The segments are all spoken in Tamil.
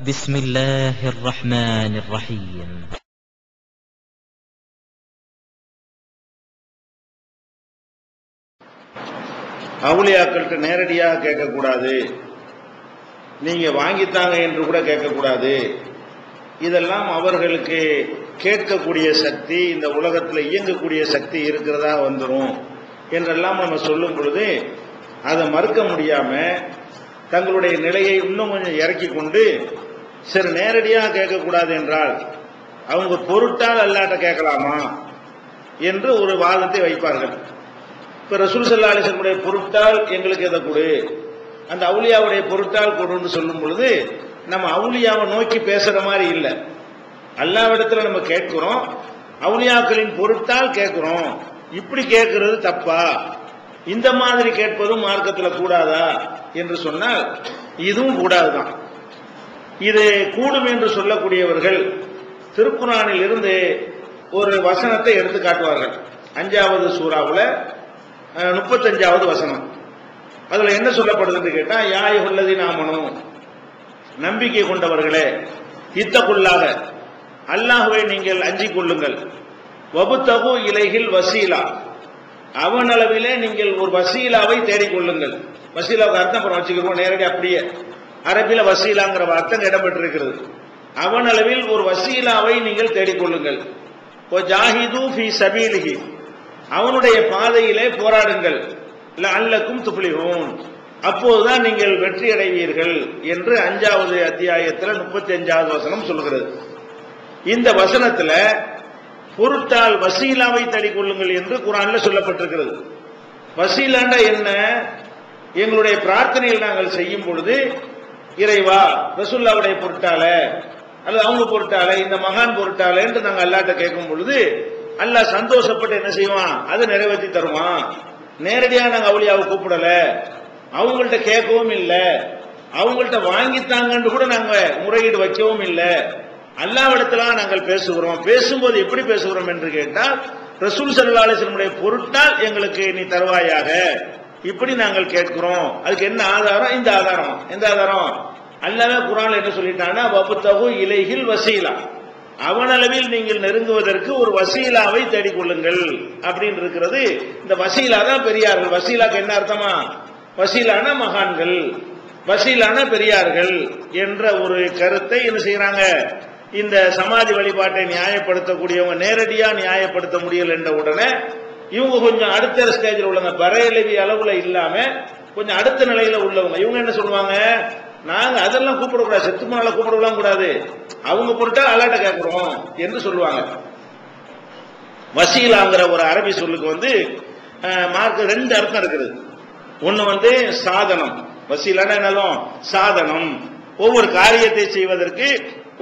بسم الله الرحمن الرحيم. அவுலியாக்கள்கிட்ட நேரடியாக கேட்கக்கூடாது, நீங்க வாங்கித்தாங்க என்று கூட கேட்கக்கூடாது. இதெல்லாம் அவர்களுக்கு கேட்கக்கூடிய சக்தி, இந்த உலகத்தில் இயங்கக்கூடிய சக்தி இருக்கிறதா வந்துடும் என்றெல்லாம் நம்ம சொல்லும் பொழுது அதை மறுக்க முடியாம தங்களுடைய நிலையை இன்னும் கொஞ்சம் இறக்கி கொண்டு, சரி நேரடியாக கேட்கக்கூடாது என்றால் அவங்க பொருட்டால் அல்லாட்ட கேட்கலாமா என்று ஒரு வாதத்தை வைப்பார்கள். இப்ப ரசூல் ஸல்லல்லாஹு அலைஹி வஸல்லம் பொருட்டால் எங்களுக்கு எதை கொடு, அந்த அவுலியாவுடைய பொருட்டால் கொடுன்னு சொல்லும் பொழுது நம்ம அவுலியாவை நோக்கி பேசுற மாதிரி இல்லை. அல்லாஹ்விடத்துல நம்ம கேட்கிறோம், அவுலியாக்களின் பொருட்டால் கேட்கிறோம். இப்படி கேட்கிறது தப்பா? இந்த மாதிரி கேட்பதும் மார்க்கத்தில் கூடாதா என்று சொன்னால் இதுவும் கூடாதுதான். இது கூடும் என்று சொல்லக்கூடியவர்கள் திருக்குர்ஆனில் இருந்து ஒரு வசனத்தை எடுத்து காட்டுவார்கள். 5வது சூராவுல 35வது வசனம். அதுல என்ன சொல்லப்படுதுன்னு கேட்டா, யா அய்யுஹல்லதீன ஆமனூ, நம்பிக்கை கொண்டவர்களே, இத்தகுல்லாஹ, அல்லாஹ்வை நீங்கள் அஞ்சிக் கொள்ளுங்கள், வபுத்தகு இலைஹில் வசீலா, அவனளவிலே நீங்கள் ஒரு வசீலாவை தேடிக்கொள்ளுங்கள். வசீலாவுக்கு அர்த்தம் பண்ண வச்சுக்கிறோம் நேரடி, அப்படியே அரபில வசீலாங்கிற அர்த்தம் இடம்பெற்றிருக்கிறது. அவனளவில் ஒரு வசீலாவை நீங்கள் தேடிக்கொள்ளுங்கள். ஜாஹிது ஃபீ சபீலிஹி, அவனுடைய பாதையிலே போராடுங்கள். லஅல்லக்கும் துஃப்லிஹூன், அப்போதுதான் நீங்கள் வெற்றி அடைவீர்கள் என்று 5வது அத்தியாயத்தில் 35வது வசனம் சொல்கிறது. இந்த வசனத்துல பொருட்டால் வசீலாவை தேடிக்கொள்ளுங்கள் என்று குர்ஆன்ல சொல்லப்பட்டிருக்கிறது. வசீலாண்டா என்ன? எங்களுடைய பிரார்த்தனையில் நாங்கள் செய்யும் பொழுது, இறைவா ரசூலுல்லாஹ்வுடைய பொருட்டால அல்லது அவங்க பொருட்டால, இந்த மகான் பொருட்டால என்று நாங்கள் அல்லாஹ்ட்ட கேட்கும் பொழுது அல்லாஹ் சந்தோஷப்பட்டு என்ன செய்வான், அதை நிறைவேற்றி தருவான். நேரடியாக நாங்கள் அவுலியாவை கூப்பிடல, அவங்கள்ட்ட கேட்கவும் இல்லை, அவங்கள்ட்ட வாங்கித்தாங்கன்னு கூட நாங்க முறையீடு வைக்கவும் இல்லை. அல்லாஹ்விடத்துல நாங்கள் பேசுகிறோம். பேசும்போது எப்படி பேசுகிறோம் என்று கேட்டால், ரசூல் ஸல்லல்லாஹு அலைஹி வஸல்லம் பொருட்டால் எங்களுக்கு நீ தருவாயாக, இப்படி நாங்கள் கேட்கிறோம். அதுக்கு என்ன ஆதாரம்? இந்த ஆதாரம். எந்த ஆதாரம்? அல்லாஹ் குர்ஆன்ல என்ன சொல்லிட்டானா, வபுத்தகு இலைஹில் வசீலா, அவனளவில் நீங்கள் நெருங்குவதற்கு ஒரு வசீலாவை தேடிக்கொள்ளுங்கள் அப்படின்னு இருக்கிறது. இந்த வசீலா தான் பெரியார்கள். வசீலாக்கு என்ன அர்த்தமா? வசீலான மகான்கள், வசீலான பெரியார்கள் என்ற ஒரு கருத்தை என்ன செய்யறாங்க, இந்த சமாதி வழிபாட்டை நியாயப்படுத்தக்கூடியவங்க நேரடியா நியாயப்படுத்த முடியல என்ற உடனே இவங்க கொஞ்சம் அடுத்த ஸ்டேஜில் உள்ளவங்க, பரேலவி அளவுல இல்லாம கொஞ்சம் அடுத்த நிலையில உள்ளவங்க, இவங்க என்ன சொல்லுவாங்க, நாங்க அதெல்லாம் கூப்பிடக்கூடாது, செத்து போனால கூப்பிடலாம் கூடாது, அவங்க பொருட்டா அல்லாட்ட கேட்கிறோம் என்று சொல்லுவாங்க. வசீலாங்கிற ஒரு அரபி சொல்லுக்கு மார்க்க 2 அர்த்தம் இருக்குது. ஒன்னு சாதனம், வசீலான என்னதும் சாதனம். ஒவ்வொரு காரியத்தை செய்வதற்கு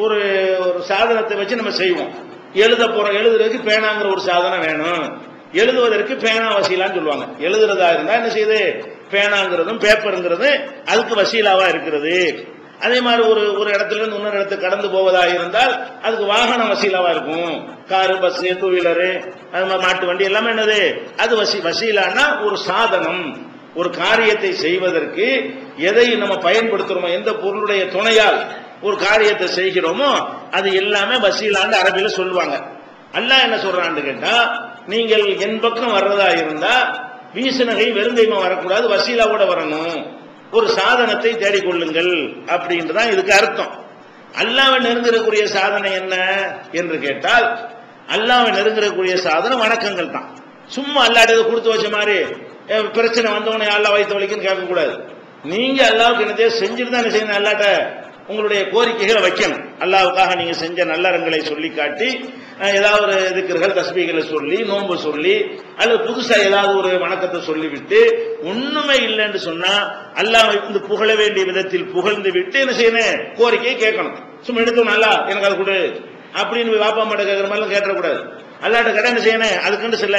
ஒரு சாதனத்தை வச்சு நம்ம செய்வோம். எழுதுறதுக்கு பேனாங்கிற ஒரு சாதனம் வேணும், எழுதுவதற்கு பேனா வசீலான்னு சொல்லுவாங்க. எழுதுறதா இருந்தா என்ன செய்யுது, பேனாங்கிறதும் பேப்பருங்கிறது அதுக்கு வசீலாவா இருக்கிறது. அதே மாதிரி ஒரு இடத்துல இருந்து இன்னொரு இடத்துக்கு கடந்து போவதாக இருந்தால் அதுக்கு வாகனம் வசீலாவா இருக்கும். காரு, பஸ், 2 வீலரு, அது மாதிரி மாட்டு வண்டி எல்லாமே என்னது, அது வசீலானா ஒரு சாதனம். ஒரு காரியத்தை செய்வதற்கு எதை நம்ம பயன்படுத்துறோமோ, எந்த பொருளுடைய துணையால் ஒரு காரியத்தை செய்கிறோமோ அது எல்லாமே வசீலான்னு அரபில சொல்லுவாங்க. அல்லாஹ் என்ன சொல்றான்னு கேட்டா, நீங்கள் என் பக்கம் வர்றதா இருந்தா வீசுநகை வெறுங்கைமா வரக்கூடாது, வசீலாவோட வரணும், ஒரு சாதனத்தை தேடிக்கொள்ளுங்கள் அப்படின்றதான் இதுக்கு அர்த்தம். அல்லாஹ்வை நெருங்கக்கூடிய சாதனை என்ன என்று கேட்டால், அல்லாஹ்வை நெருங்கக்கூடிய சாதனம் வணக்கங்கள் தான். சும்மா அல்லாஹ்ட்ட கொடுத்து வச்ச மாதிரி பிரச்சனை வந்தவனை அல்லாஹ் வைத்து வலிக்குன்னு கேட்கக்கூடாது. நீங்க அல்லாஹ்வுக்கு என்னதே செஞ்சுட்டு தான் என்ன செய்யணும், அல்லாஹ்ட்ட உங்களுடைய கோரிக்கைகளை வைக்கணும். அல்லாஹ்வுக்காக நீங்க செஞ்ச நல்லறங்களை சொல்லி காட்டி, ஏதாவது ஒரு திக்ர்கள் தஸ்பீகளை சொல்லி, நோன்பு சொல்லி, அல்லது புதுசா ஏதாவது ஒரு வணக்கத்தை சொல்லிவிட்டு ஒண்ணுமே இல்லைன்னு சொன்னா அல்லாஹ்வை புகழ வேண்டிய விதத்தில் புகழ்ந்து விட்டு என்ன செய்யணும், கோரிக்கையை கேட்கணும். சும்மா எடுத்து நல்லா எனக்கு அது கொடு அப்படின்னு வாப்பா மாட்ட கேட்கிற மாதிரிலாம் கேட்டக்கூடாது. அல்லாஹ்ட்ட கேட்டா என்ன செய்யணும், அதுக்குன்னு சில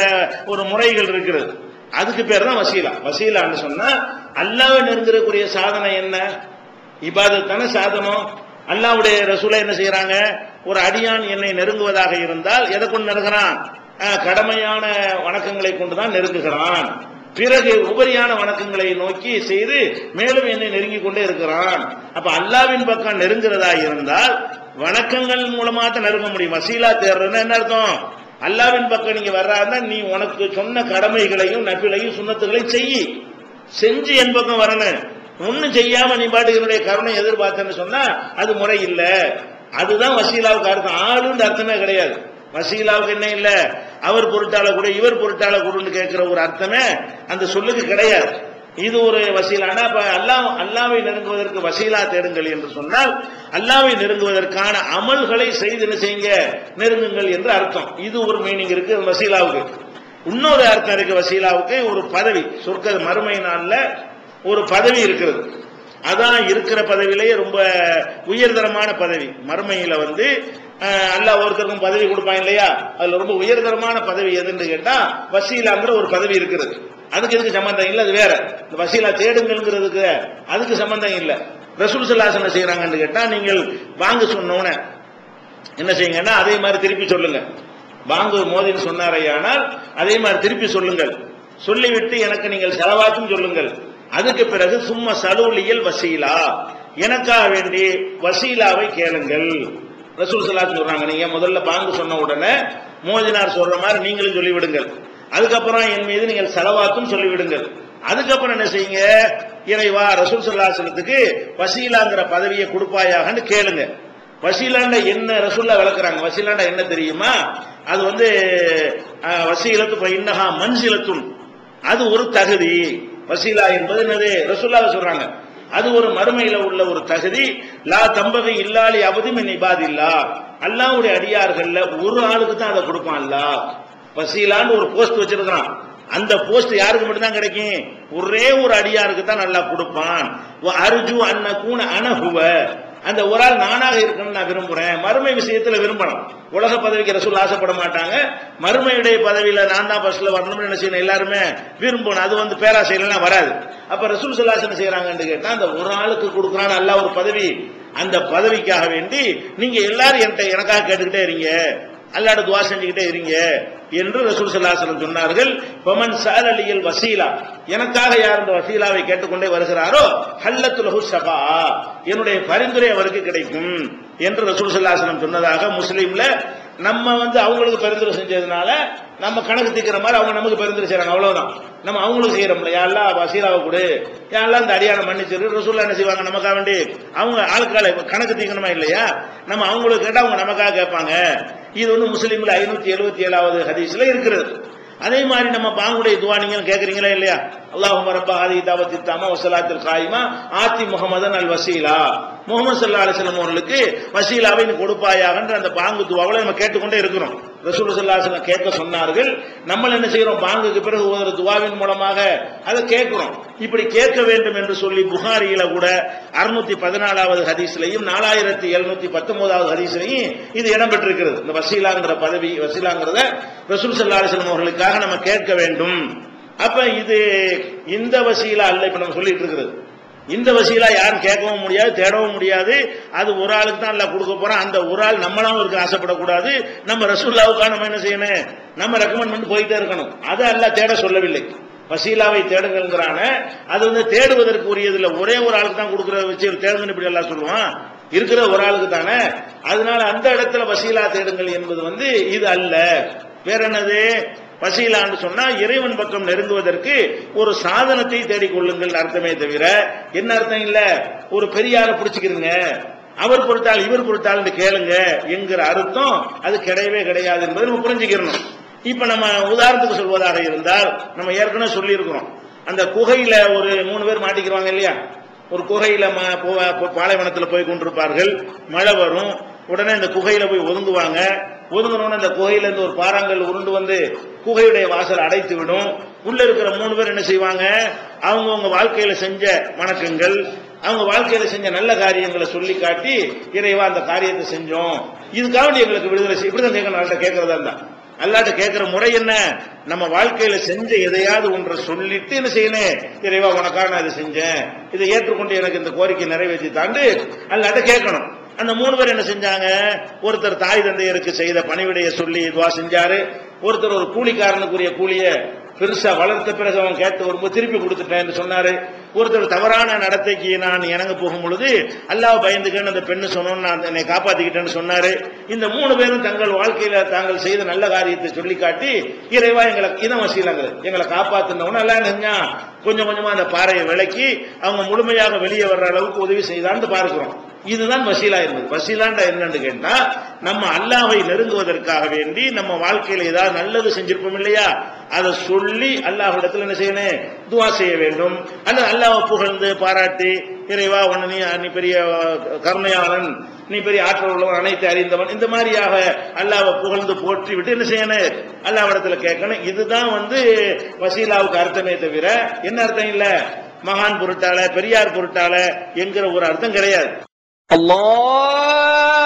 ஒரு முறைகள் இருக்கிறது. அதுக்கு பேர் தான் வசீலா. வசீலான்னு சொன்னா அல்லாஹ்வை நெருங்கக்கூடிய சாதனை என்ன, இபாதத்தான சாதனம். அல்லாஹ்வுடைய ரசூலை என்ன செய்யறாங்க, ஒரு அடியான் என்னை நெருங்குவதாக இருந்தால் எதை கொண்டு நெருங்குறான், கடமையான வணக்கங்களை கொண்டுதான் நெருங்குகிறான். பிறகு உபரியான வணக்கங்களை நோக்கி செய்து மேலும் என்னை நெருங்கிக் கொண்டே இருக்கிறான். அப்ப அல்லாவின் பக்கம் நெருங்குறதா இருந்தால் வணக்கங்கள் மூலமா தான் நெருங்க முடியும். வசீலா தேடுறதுன்னா என்ன அர்த்தம்? அல்லாவின் பக்கம் நீங்க வர்றாருன்னா நீ உனக்கு சொன்ன கடமைகளையும் நபிலையும் சுன்னத்துகளையும் செஞ்சு என் பக்கம் வரணும். ஒன்னும் செய்யாம நீ பாட்டுக்கு என்னுடைய கருணை எதிர்பார்த்தேன்னு சொன்னா அது முறை இல்ல. அதுதான் வசீலாவுக்கு அர்த்தம். ஆளுன்னு அர்த்தமே கிடையாது. வசீலாவுக்கு என்ன இல்ல, அவர் பொருட்டாள கூட இவர் பொருட்டாள கூடன்னு கேட்கிற ஒரு அர்த்தமே அந்த சொல்லுக்கு கிடையாது. இது ஒரு வசீலா. ஆனா இப்ப அல்லாவை நெருங்குவதற்கு வசீலா தேடுங்கள் என்று சொன்னால் அல்லாவை நெருங்குவதற்கான அமல்களை செய்து என்ன செய்யுங்க, நெருங்குங்கள் என்று அர்த்தம். இது ஒரு மீனிங் இருக்கு வசீலாவுக்கு. இன்னொரு அர்த்தம் இருக்கு வசீலாவுக்கு. ஒரு பதவி, சொர்க்க மறுமை நாள்ல ஒரு பதவி இருக்கிறது. அதான் இருக்கிற பதவியிலேயே ரொம்ப உயர்தரமான பதவி. மறுமையில அல்லாஹ் ஒருத்தருக்கும் பதவி கொடுப்பாங்க இல்லையா, அதுல ரொம்ப உயர்தரமான பதவி எதுன்னு கேட்டா வசீலாங்கிற ஒரு பதவி இருக்கிறது. அதுக்கு எதுக்கு சம்பந்தம் இல்லை, அது வேற. இந்த வசீலா தேடுங்கிறதுக்கு அதுக்கு சம்பந்தம் இல்லை. ரசூல் ஸல்லல்லாஹு அலைஹி வஸல்லம் செய்யறாங்கன்னு கேட்டா, நீங்கள் வாங்க சொன்னோன்னு என்ன செய்யுங்கன்னா அதே மாதிரி திருப்பி சொல்லுங்க. வாங்க மோதின்னு சொன்னாரையானால் அதே மாதிரி திருப்பி சொல்லுங்கள். சொல்லிவிட்டு எனக்கு நீங்கள் செலவாக்கும் சொல்லுங்கள். அதுக்கு பிறகு சும்மா சலூலியல் வசீலா, எனக்காக வேண்டி வசீலாவை கேளுங்கள். ரசூல் ஸல்லல்லாஹு அலைஹி சொல்றாங்க, நீங்க முதல்ல பாங்கு சொன்ன உடனே மோதினார் சொல்ற மாதிரி நீங்களும் சொல்லிவிடுங்கள். அதுக்கப்புறம் என் மீது நீங்கள் செலவாக்கும் சொல்லிவிடுங்கள். அதுக்கப்புறம் என்ன செய்யுங்க, இறைவா ரசூல் ஸல்லல்லாஹு அலைஹி வஸல்லத்துக்கு வசீலாங்கிற பதவியை கொடுப்பாயாகன்னு கேளுங்க. வசீலாண்ட என்ன ரசூல்லா விளக்குறாங்க. வசீலாண்ட என்ன தெரியுமா, அது வசீலத்து இன்னஹா மன்சிலத்துன், அது ஒரு தகுதி. வசீலா என்பது என்னது, ரசூலுல்லாஹ் சொல்றாங்க, அது ஒரு மறுமையில உள்ள ஒரு தகுதி. லா தம்பகை இல்லாலி அபதி மின் இபாதில்லா, அல்லாஹ்வுடைய அடியார்கள்ல ஒரு ஆளுக்கு தான் அதை கொடுப்பான் அல்லாஹ். வசீலான்னு ஒரு போஸ்ட் வச்சிருக்கான். அந்த போஸ்ட் யாருக்கு மட்டும் தான் கிடைக்கும், ஒரே ஒரு அடியாருக்கு தான் நல்லா கொடுப்பான். அர்ஜு அன்னகூன அனஹுவ, அந்த ஒரு ஆள் நானாக இருக்கணும்னு நான் விரும்புறேன். மறுமை விஷயத்துல விரும்பணும். உலக பதவிக்கு ரசூல் ஆசைப்பட மாட்டாங்க. மறுமையுடைய பதவியில நான் தான் பஸ்ல வரணும்னு என்ன செய்யணும், எல்லாருமே விரும்பணும். அது பேராசையிலாம் வராது. அப்ப ரசூல் ஸல்லல்லாஹு அலைஹி வஸல்லம் செய்யறாங்கன்னு கேட்டா, அந்த ஒரு ஆளுக்கு கொடுக்குறான்னு அல்லாஹ் ஒரு பதவி, அந்த பதவிக்காக வேண்டி நீங்க எல்லாரும் எனக்காக கேட்டுக்கிட்டே இருங்க, அல்லாஹ்ட்ட துஆ செஞ்சுக்கிட்டே இருங்க என்று ரசூல் ஸல்லல்லாஹு அலைஹி வஸல்லம் சொன்னார்கள். ஃபமன் ஸஅலலியல் வசீலா, எனக்காக யார் இந்த வசீலாவை கேட்டுக்கொண்டே வருகிறாரோ ஹல்லத்து லஹு ஷஃபா, என்னுடைய பரிந்துரை அவருக்கு கிடைக்கும் என்று ரசூல் ஸல்லல்லாஹு அலைஹி வஸல்லம் சொன்னதாக முஸ்லிம்ல. நம்ம அவங்களுக்கு பரிந்துரை செஞ்சதுனால நம்ம கணக்கு தீக்கிற மாதிரி அவங்க நமக்கு பரிந்துரை செய்றாங்க, அவ்வளவுதான். நம்ம அவங்களுக்கு செய்யறோம்ல, யா அல்லாஹ் வசீலாவை கொடு, யா அல்லாஹ் இந்த அடியான மன்னிச்சிரு. ரசூலுல்லாஹ் என்ன செய்வாங்க, நமக்காக வேண்டி அவங்க ஆளுக்கால கணக்கு தீக்கணுமா இல்லையா, நம்ம அவங்களுக்கு கேட்டா அவங்க நமக்காக கேட்பாங்க. இது முஸ்லிம்ல 577வது ஹதீஸ்ல இருக்கிறது. அதே மாதிரி நம்ம பாங்குடைய துஆ நீங்க கேக்குறீங்களா இல்லையா, அல்லாஹும்ம ரப்ப ஹாதிஹி தஅவத்தி தம்மா வ ஸலாத்தில் காயிமா ஆத்தி முஹம்மதன் அல் வசீலா, முஹம்மது ஸல்லல்லாஹு அலைஹி வஸல்லம் அவர்களுக்கு வசீலாவை நீ கொடுப்பாயாகன்ற அந்த பாங்கு துஆவை நம்ம கேட்டுக்கொண்டே இருக்கிறோம். ரசூல் ஸல்லல்லாஹு அலைஹி வஸல்லம் கேட்க சொன்னார்கள். நம்ம என்ன செய்யறோம், பாங்குக்கு பிறகு ஒரு துஆவின் மூலமாக அதை கேட்கிறோம். இப்படி கேட்க வேண்டும் என்று சொல்லி புகாரியில கூட 614வது ஹதீஸ்லயும் 4719வது ஹதீஸ்லயும் இது இடம்பெற்றிருக்கிறது. இந்த வசீலாங்கிற பதவி, வசீலாங்கிறத ரசூல் ஸல்லல்லாஹு அலைஹி வஸல்லம் அவர்களுக்காக நம்ம கேட்க வேண்டும். அப்ப இது இந்த வசீலா அல்ல. இப்ப நம்ம சொல்லிட்டு இருக்கிறது இந்த வசீலா யாரும் கேட்கவும் முடியாது, தேடவும் முடியாது. அது ஒரு ஆளுக்கு தான் எல்லாம் கொடுக்க போறோம். அந்த ஒரு ஆள் நம்மளாவும் இருக்க ஆசைப்படக்கூடாது. நம்ம ரசூலுல்லாஹ்வுக்காக நம்ம என்ன செய்யணும், நம்ம ரெக்கமெண்ட் பண்ணி போயிட்டே இருக்கணும். அதை அல்லாஹ் தேட சொல்லவில்லை. வசீலாவை தேடுங்கிறான, அது தேடுவதற்கு உரியது இல்லை. ஒரே ஒரு ஆளுக்கு தான் கொடுக்குற வச்சு தேடுங்கன்னு இப்படி எல்லாம் சொல்லுவான், இருக்கிற ஒரு ஆளுக்கு தானே. அதனால அந்த இடத்துல வசீலா தேடுங்கள் என்பது இது அல்ல. வேற என்னது, வசீலான்னு சொன்னா இறைவன் பக்கம் நெருங்குவதற்கு ஒரு சாதனத்தை தேடிக்கொள்ளுங்கள் அர்த்தமே தவிர என்ன அர்த்தம் இல்ல, ஒரு பெரியார பிடிச்சுக்கிறீங்க, அவர் பொறுத்தால் இவர் பொறுத்தால் கேளுங்க என்கிற அர்த்தம் அது கிடையவே கிடையாது என்பதை நம்ம புரிஞ்சுக்கிறோம். இப்ப நம்ம உதாரணத்துக்கு சொல்வதாக இருந்தால், நம்ம ஏற்கனவே சொல்லி இருக்கிறோம், அந்த குகையில ஒரு 3 பேர் மாட்டிக்கிறாங்க இல்லையா. ஒரு குகையில பாலைவனத்தில் போய் கொண்டிருப்பார்கள், மழை வரும், உடனே இந்த குகையில போய் ஒதுங்குவாங்க. ஒதுங்கணும்னு அந்த குகையில இருந்து ஒரு பாறாங்கல் உருண்டு குகையுடைய வாசல் அடைத்து விடும். உள்ள இருக்கிற 3 பேர் என்ன செய்வாங்க, அவங்கவுங்க வாழ்க்கையில செஞ்ச வணக்கங்கள், அவங்க வாழ்க்கையில செஞ்ச நல்ல காரியங்களை சொல்லி காட்டி, இறைவா அந்த காரியத்தை செஞ்சோம், இதுக்காக எங்களுக்கு விடுதலை செய்ய, இப்படிதான் கேட்கணும். கேட்கறதா இருந்தா அல்லாஹ்ட்ட கேட்கிற முறை என்ன, நம்ம வாழ்க்கையில செஞ்ச எதையாவது ஒன்றை சொல்லிட்டு என்ன செய்யணும், இறைவா உனக்காக நான் இதை செஞ்சேன், இதை ஏற்றுக்கொண்டு எனக்கு இந்த கோரிக்கை நிறைவேற்றி தாண்டு அல்லாஹ்ட்ட கேட்கணும். அந்த 3 பேர் என்ன செஞ்சாங்க, ஒருத்தர் தாய் தந்தையருக்கு செய்த பணிவிடைய சொல்லி துவா செஞ்சாரு, ஒருத்தர் ஒரு கூலிக்காரனுக்குரிய கூலிய பெருசா வளர்த்த பிறகு அவன் கேட்டு வரும்போது திருப்பி கொடுத்துட்டேன் சொன்னாரு. ஒருத்தர் தவறான நடத்தைக்கு நான் இணங்க போகும் பொழுது அல்லாஹ் பயந்துக்கன்னு அந்த பெண்ணு சொன்னோன்னு நான் என்னை காப்பாத்திக்கிட்டேன்னு சொன்னாரு. இந்த 3 பேரும் தங்கள் வாழ்க்கையில தாங்கள் செய்த நல்ல காரியத்தை சொல்லி காட்டி இறைவா எங்களை இனம் வசீலாங்க எங்களை காப்பாத்தினவன எல்லாம் செஞ்சா கொஞ்சம் கொஞ்சமா அந்த பாறையை விளக்கி அவங்க முழுமையாக வெளியே வர்ற அளவுக்கு உதவி செய்தான்னு பார்க்கிறோம். இதுதான் வசீலா என்பது. வசீலாண்டா என்னன்னு கேட்டா நம்ம அல்லாஹ்வை நெருங்குவதற்காக வேண்டி நம்ம வாழ்க்கையில ஏதாவது நல்லது செஞ்சிருப்போம் இல்லையா, அதை சொல்லி அல்லாஹ்விடத்தில் என்ன செய்யணும், துஆ செய்ய வேண்டும். அல்லது அல்லாஹ்வை புகழ்ந்து பாராட்டி இறைவா நீ பெரிய கருணையாளன், நீ பெரிய ஆற்றல் உள்ளவன், அனைத்து அறிந்தவன், இந்த மாதிரியாக அல்லாஹ்வை புகழ்ந்து போற்றி விட்டு என்ன செய்யணும், அல்லாஹ்விடத்தில் கேட்கணும். இதுதான் வசீலாவுக்கு அர்த்தமே தவிர என்ன அர்த்தம் இல்ல மகான் பொருட்டால பெரியார் பொருட்டால என்கிற ஒரு அர்த்தம் கிடையாது. Allah